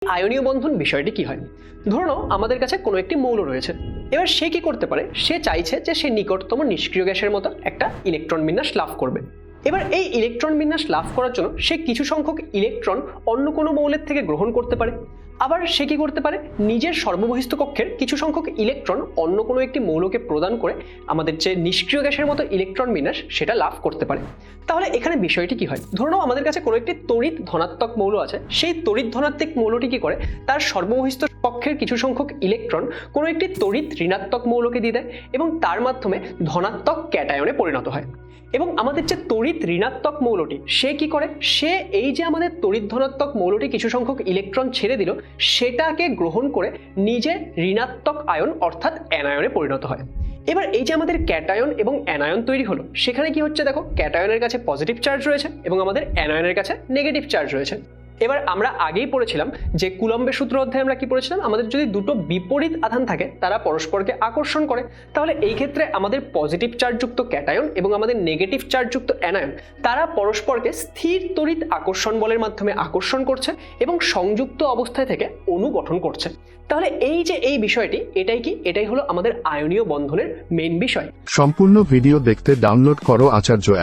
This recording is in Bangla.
আয়নীয় বন্ধন বিষয়টি কি হয়? ধরে নাও আমাদের কাছে কোনো একটি মৌল রয়েছে। এবার সে কি করতে পারে, সে চাইছে যে সে নিকটতম নিষ্ক্রিয় গ্যাসের মতো একটা ইলেকট্রন বিন্যাস লাভ করবে। এবার এই ইলেকট্রন বিন্যাস লাভ করার জন্য সে কিছু সংখ্যক ইলেকট্রন অন্য কোনো মৌলের থেকে গ্রহণ করতে পারে। আবার সে কি করতে পারে, নিজের সর্ববহিস্থ কক্ষের কিছু সংখ্যক ইলেকট্রন অন্য কোনো একটি মৌলকে প্রদান করে আমাদের যে নিষ্ক্রিয় গ্যাসের মতো ইলেকট্রন বিন্যাস সেটা লাভ করতে পারে। তাহলে এখানে বিষয়টি কি হয়, ধরে নাও আমাদের কাছে কোনো একটি তড়িৎ ধনাত্মক মৌল আছে। সেই তড়িৎ ধনাত্মক মৌলটি কি করে, তার সর্ববহিস্থ কক্ষের কিছু সংখ্যক ইলেকট্রন কোনো একটি তড়িৎ ঋণাত্মক মৌলকে দিয়ে দেয় এবং তার মাধ্যমে ধনাত্মক ক্যাটায়নে পরিণত হয়। এবং আমাদের যে তড়িৎ ঋণাত্মক মৌলটি সে কি করে, সে এই যে আমাদের তড়িৎ ধনাত্মক মৌলটি কিছু সংখ্যক ইলেকট্রন ছেড়ে দিল, সেটাকে গ্রহণ করে নিজে ঋণাত্মক আয়ন অর্থাৎ অ্যানায়নে পরিণত হয়। এবার এই যে আমাদের ক্যাটায়ন এবং অ্যানায়ন তৈরি হলো, সেখানে কি হচ্ছে দেখো, ক্যাটায়নের কাছে পজিটিভ চার্জ রয়েছে এবং আমাদের অ্যানায়নের কাছে নেগেটিভ চার্জ রয়েছে। এবার আমরা আগেই পড়েছিলাম যে কুলম্বের সূত্র অধ্যায়ে আমরা কি পড়েছিলাম, আমাদের যদি দুটো বিপরীত আধান থাকে তারা পরস্পরকে আকর্ষণ করে, তাহলে এই ক্ষেত্রে আমাদের পজিটিভ চার্জযুক্ত ক্যাটায়ন এবং আমাদের নেগেটিভ চার্জযুক্ত অ্যানায়ন তারা পরস্পরকে স্থির তড়িৎ আকর্ষণ বলের মাধ্যমে আকর্ষণ করছে এবং সংযুক্ত অবস্থায় থেকে অণু গঠন করছে। তাহলে এই যে এই বিষয়টি, এটাই হলো আমাদের আয়নীয় বন্ধনের মেইন বিষয়। সম্পূর্ণ ভিডিও দেখতে ডাউনলোড করো আচার্য